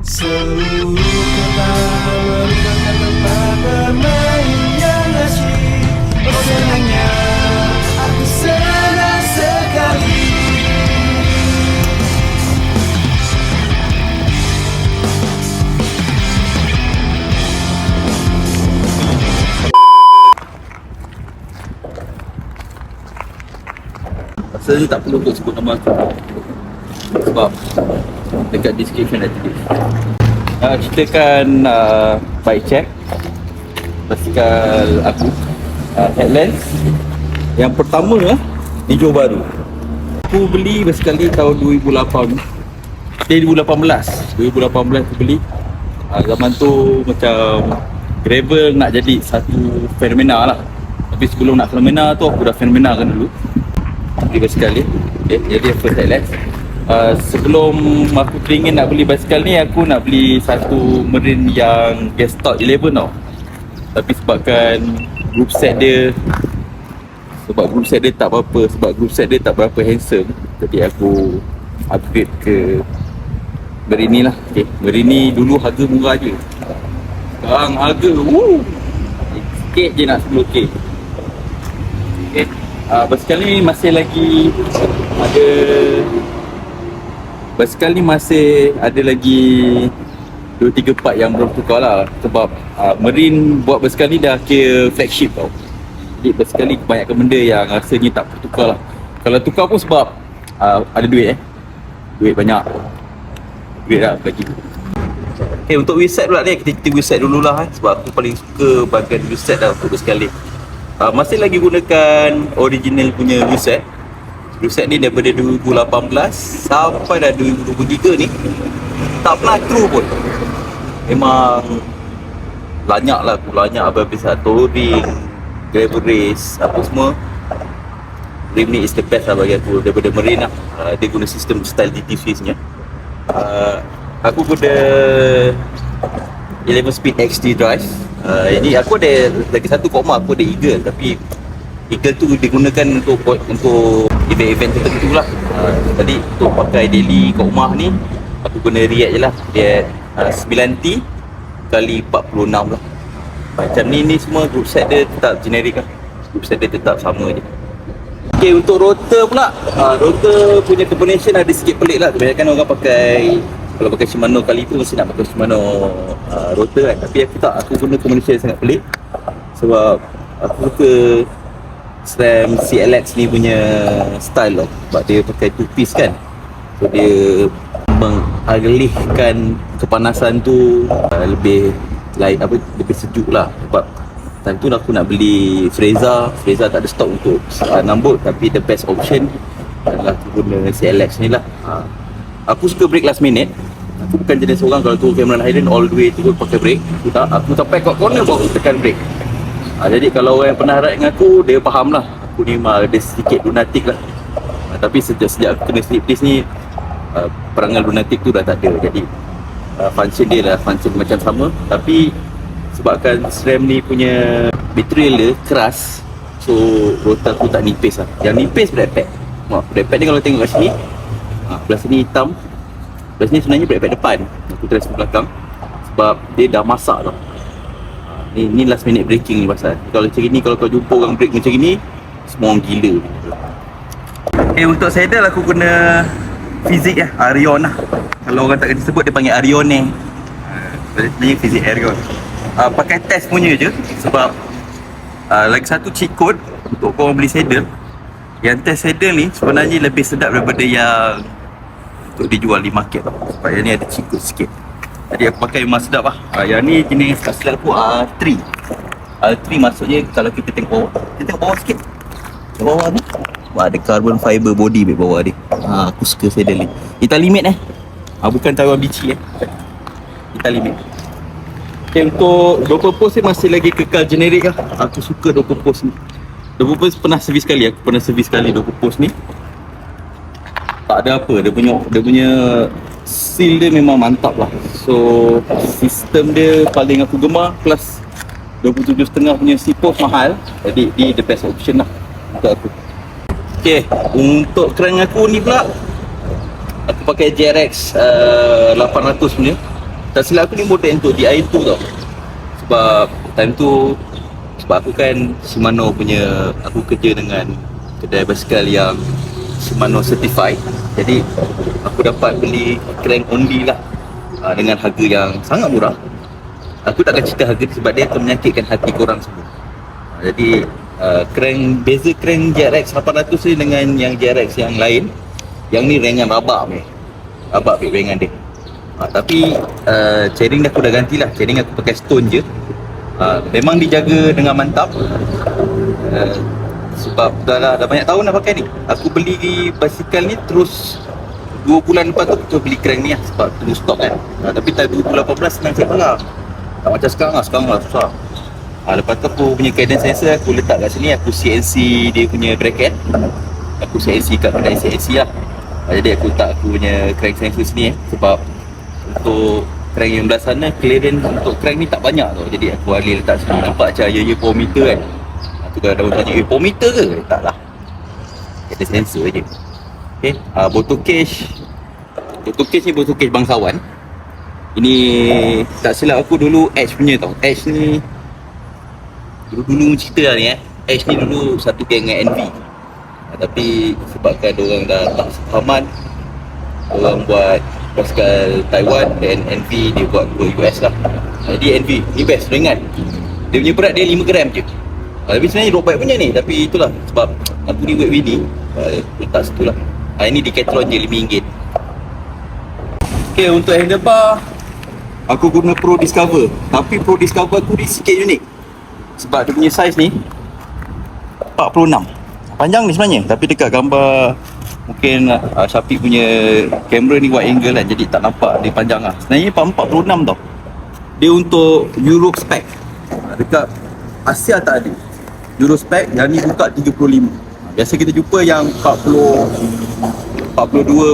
Seluruh kota merupakan tempat bermain yang asyik. Oh senangnya, aku senang sekali. Rasanya tak perlu untuk sebut nama aku sebab dekat description dah tulis. Ceritakan bike check basikal aku, headlamps yang pertama hijau baru. Aku beli basikal ni tahun 2018 aku beli. Zaman tu macam gravel nak jadi satu fenomena lah, tapi sebelum nak fenomena tu aku dah fenomena kan dulu beli basikal ni. Jadi first headlamps. Sebelum aku teringin nak beli basikal ni, aku nak beli satu Marine yang gas stock 11 tau. Tapi sebabkan group set dia tak berapa handsome, jadi aku upgrade ke Marine ni lah. Marine ni dulu harga murah je, sekarang harga sikit je nak 10k. Basikal ni masih lagi ada lagi 2-3 part yang belum tukar lah. Sebab Marine buat basikal ni dah kira flagship tau. Jadi basikal ni kebanyakan benda yang rasanya tak perlu tukar lah. Kalau tukar pun sebab ada duit banyak, duit lah lagi. Untuk wheelset pula ni, kita wheelset dululah sebab aku paling suka bahagian wheelset dah untuk basikal ni. Masih lagi gunakan original punya wheelset. Wheelset ni daripada 2018 sampai dah 2023 ni tak pernah true pun. Memang lanyak habis-habis lah. Touring, gravel race, apa semua. Rim ni is the best lah bagi aku daripada Marine lah. Dia guna sistem style DT Swiss nya. Aku guna 11 speed XT drive. Ini aku ada lagi satu Kogma, aku ada Eagle, tapi Eagle tu digunakan untuk event-event tertentu lah. Tadi untuk pakai daily kat rumah ni, aku guna React je lah. Dia 9T kali 46 lah. Macam ni semua group set dia tetap generic lah. Group set dia tetap sama je. Untuk rotor pula, rotor punya combination ada sikit pelik lah. Kebanyakan orang kalau pakai Shimano kali tu mesti nak pakai Shimano rotor kan. Tapi aku guna combination yang sangat pelik. Sebab aku suka SRAM CLX ni punya style lah. Sebab dia pakai two piece kan. So dia mengalihkan kepanasan tu lebih lebih sejuk lah. Sebab time tu aku nak beli Freza tak ada stok untuk 6 bolt, tapi the best option adalah aku guna CLX ni lah. Aku suka brake last minute. Aku bukan jenis orang kalau turun Cameron Highland all the way turun pakai brake. Aku sampai kat corner baru aku tekan brake. Jadi kalau orang yang pernah ride dengan aku, dia faham lah aku ni memang ada sedikit lunatic lah. Tapi sejak aku kena slip disc ni, perangai lunatic tu dah tak ada. Jadi function dia lah function macam sama. Tapi sebabkan SRAM ni punya material dia keras, so rotor tu tak nipis lah. Yang nipis brake pad. Brake pad ni kalau tengok kat sini, belah sini hitam, belah sini sebenarnya brake pad depan. Aku trace ke belakang sebab dia dah masak tau. Ni last minute braking ni pasal. Kalau macam ni, kalau kau jumpa orang brake macam ni, semua orang gila. Untuk saddle aku guna Fizik lah, Arion lah. Kalau orang tak kena sebut, dia panggil Arion ni. Sebenarnya Fizik Arion. Pakai test punya je. Sebab lagi satu cheat code untuk korang beli saddle. Yang test saddle ni sebenarnya lebih sedap daripada yang untuk dijual di market tau. Sebab yang ni ada cheat code sikit. Jadi aku pakai memang sedap lah. Yang ni jenis silap aku R3. R3 maksudnya kalau kita tengok bawah sikit. Bawah ni ada carbon fiber body di bawah dia. Aku suka saddle ni. Hitam limit bukan Taiwan bici Hitam limit. Untuk door purpose ni masih lagi kekal generik lah. Aku suka door purpose ni. Door purpose pernah servis sekali. Aku pernah servis sekali door purpose ni. Tak ada apa. Dia punya seal dia memang mantap lah. So sistem dia paling aku gemar. Plus 27.5 punya C-post mahal. Jadi dia the best option lah untuk aku. Untuk crank aku ni pula, aku pakai JRX 800 punya. Tak silap aku ni model untuk Di2 tau. Sebab time tu sebab aku kan Shimano punya, aku kerja dengan kedai basikal yang Shimano certified. Jadi aku dapat beli crank only lah, dengan harga yang sangat murah. Aku takkan cerita harga sebab dia akan menyakitkan hati korang semua. Jadi crank, beza crank JRX 800 ni dengan yang JRX yang lain. Yang ni ringan rabak ni. Rabak ringan dia. Tapi chairing aku dah gantilah. Chairing aku pakai stone je. Memang dijaga dengan mantap. Sebab dah banyak tahun dah pakai ni. Aku beli basikal ni terus 2 bulan lepas tu aku beli crank ni lah. Sebab terus stok kan. Tapi tahun 2018 senang saya lah. Tak macam sekarang lah susah. Lepas tu aku punya guidance sensor aku letak kat sini. Aku CNC dia punya bracket. Aku CNC kat kedai CNC lah. Jadi aku letak aku punya crank sensor sini sebab untuk crank yang belah sana clearance untuk crank ni tak banyak tau. Jadi aku alih letak sini. Nampak macam ya power meter kan. Tu kalau ada orang tanya power meter ke? Tak lah. Ada sensor je. Okay. Botol cage. Botol cage ni botol cage bangsawan. Ini tak silap aku dulu Edge punya tau. Edge ni dulu cerita lah ni Edge ni dulu satu geng dengan NV. Tapi sebabkan diorang dah tak sepahaman, diorang buat basikal Taiwan dan NV dia buat ke US lah. Jadi NV ni best, ringan. Dia punya berat dia 5 gram je. Tapi sebenarnya road bike punya ni. Tapi itulah sebab aku ni weight winning, letak situ lah. Ini Decathlon je RM5. Okay, untuk handlebar aku guna Pro Discover. Tapi Pro Discover aku ni sikit unik. Sebab dia punya size ni 46. Panjang ni sebenarnya. Tapi dekat gambar mungkin Syafiq punya kamera ni wide angle kan. Jadi tak nampak dia panjang lah. Sebenarnya 46 tau. Dia untuk Europe spec. Dekat Asia tak ada Euro spec. Yang ni buka 35. Biasa kita jumpa yang 42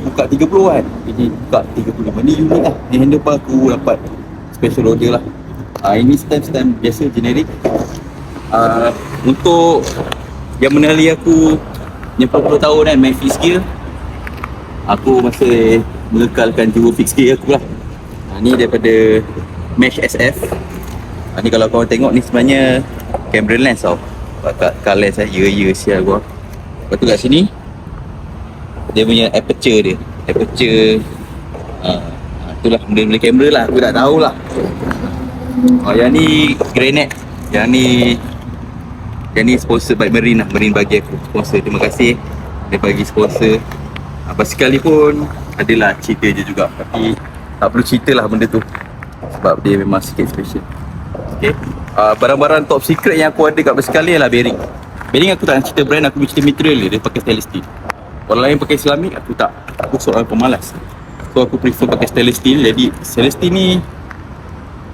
buka 30 kan. Ini buka 35. Ni unik lah. Ni handlebar aku dapat special order lah. Ini stem biasa generic. Untuk yang mengenali aku 40 tahun kan, main fixed gear, aku masih mengekalkan jiwa fixed gear aku lah. Ni daripada Mesh SF. Ni kalau korang tengok ni sebenarnya camera lens tau. Kat lens sial gua. Lepas tu kat sini dia punya aperture dia. Aperture itulah benda-benda kamera lah, aku tak tahulah. Yang ni granite. Yang ni sponsor by Marine lah. Marine bagi aku sponsor. Terima kasih dia bagi sponsor. Basikal ni pun adalah cerita je juga. Tapi tak perlu cerita lah benda tu sebab dia memang sikit special. Okay. Barang-barang top secret yang aku ada kat basikal ni adalah bearing. Bearing aku tak nak cerita brand, aku cerita material dia pakai stainless steel. Orang lain pakai ceramic, aku tak. Aku seorang pemalas. So aku prefer pakai stainless steel. Jadi stainless steel ni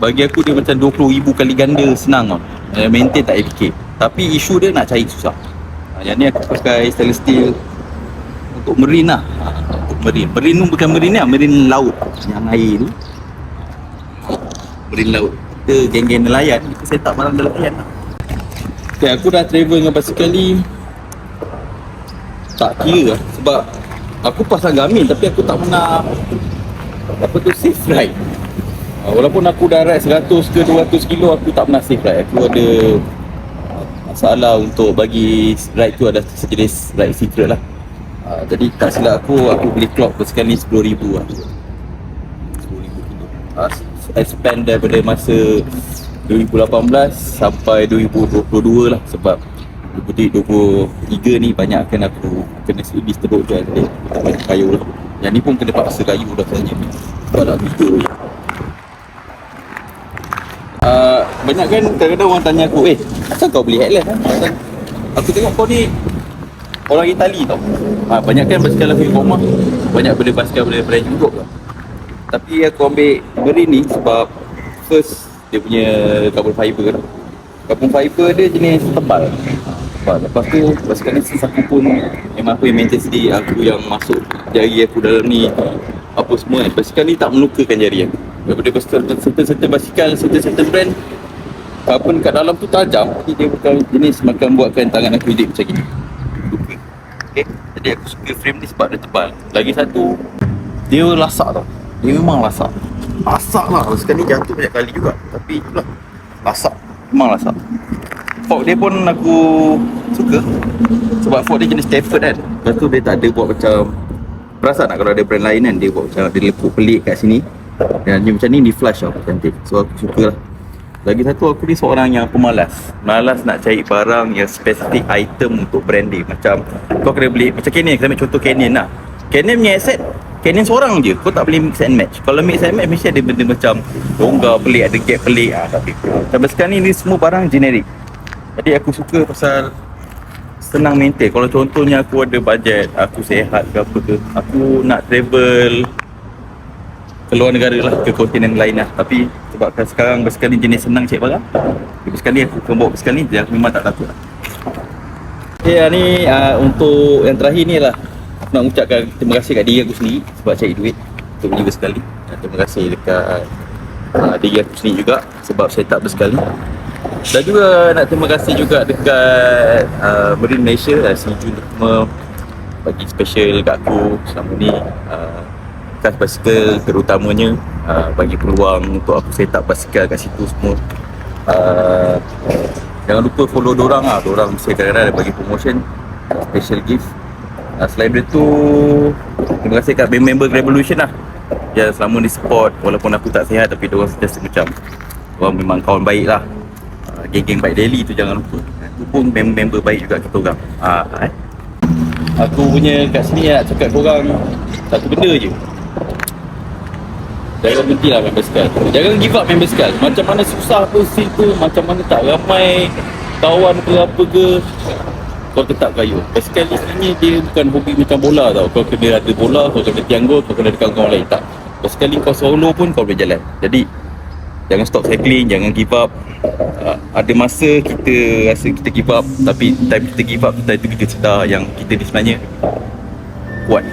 bagi aku dia macam 20,000 kali ganda senang tau. Maintain tak payah fikir. Tapi isu dia nak cari susah. Yang ni aku pakai stainless steel untuk marine lah. Untuk marine. Marine tu bukan marine lah, marine laut. Yang air tu marine laut. Kita geng-geng nelayan, kita set up barang nelayan lah. Okay, aku dah travel dengan basikal ni tak kira lah. Sebab aku pasang Garmin tapi aku tak pernah safe ride. Walaupun aku dah ride 100 ke 200 kilo, aku tak pernah safe ride. Aku ada masalah untuk bagi ride tu ada sejenis ride secret lah. Jadi tak silap aku beli clock basikal ni 10,000 lah. 10,000 kilo. I spend daripada masa 2018 sampai 2022 lah. Sebab 2023 ni banyak kan aku kena service teruk je. Jadi tak banyak kayu lah. Yang ni pun kena paksa kayu dah sebenarnya. Sebab nak video je. Banyak kan kadang-kadang orang tanya aku, asal kau beli headlamp kan? Aku tengok kau ni orang Itali tau. Banyak kan basikal aku di rumah, banyak benda basikal brand Europe lah. Tapi aku ambil Marine ni sebab first dia punya carbon fiber. Carbon fiber dia jenis tebal. Lepas tu basikal ni aku pun memang aku yang maintain sendiri. Aku yang masuk jari aku dalam ni apa semua. Basikal ni tak melukakan jari aku. Daripada certain basikal, certain brand carbon kat dalam tu tajam. Jadi dia bukan jenis makan buatkan tangan aku hidup macam gini. Luka. Okay. Jadi aku suka frame ni sebab dia tebal. Lagi satu, dia lasak tau. Dia memang lasak. lasak lah. Sekarang ni jatuh banyak kali juga, tapi itulah, lasak, memang lasak. Fork dia pun aku suka sebab fork dia jenis Stafford kan. Lepas tu dia tak ada buat macam, perasan tak kalau ada brand lain kan, dia buat macam dia lekuk pelik kat sini, dan dia macam ni, di flush tau, cantik. So aku suka lah. Lagi satu, aku ni seorang yang pemalas. Malas nak cari barang yang spesifik item untuk brand dia. Macam kau kena beli, macam Canon, kita ambil contoh Canon lah. Canon punya headset, Canon seorang je, kau tak boleh mix and match. Kalau mix and match mesti ada benda macam longgar pelik, ada gap pelik tapi sampai sekarang ni semua barang generic. Jadi aku suka pasal senang maintain. Kalau contohnya aku ada bajet, aku sihat ke apa ke, aku nak travel keluar negara lah, ke kontinen lain lah. Tapi sebabkan sekarang basikal ni jenis senang cek barang, basikal ni aku akan bawa basikal ni, aku memang tak takut lah. Okay, ni untuk yang terakhir ni lah, aku nak ucapkan terima kasih kat diri aku sendiri sebab cari duit untuk beli basikal ni. Dan terima kasih dekat diri aku sendiri juga sebab set up basikal ni. Dan juga nak terima kasih juga dekat Marine Malaysia, si Jun bagi special kat aku selama ni. Kas basikal terutamanya, bagi peluang untuk aku set up basikal kat situ semua. Jangan lupa follow dorang lah, dorang mesti kadang-kadang ada bagi promotion, special gift. Selain itu, terima kasih kat member Revolution lah yang selama ni support, walaupun aku tak sihat tapi dorang sentiasa macam, dorang memang kawan baik lah. Geng-geng baik daily tu jangan lupa, itu pun member baik juga kita orang. Aku punya kat sini nak cakap korang satu benda je, jangan berhenti lah main basikal. Jangan give up main basikal. Macam mana susah pun situ, macam mana tak ramai kawan ke apa ke, kau tetap kayu. Basikal ni sebenarnya dia bukan hobi macam bola tau. Kau kena ada bola, kau kena tiang gol, kau kena ada kawan-kawan lain. Tak, basikal ni kau solo pun kau boleh jalan. Jadi jangan stop cycling, jangan give up. Ada masa kita rasa kita give up, tapi time kita give up, time tu kita sedar yang kita ni sebenarnya kuat.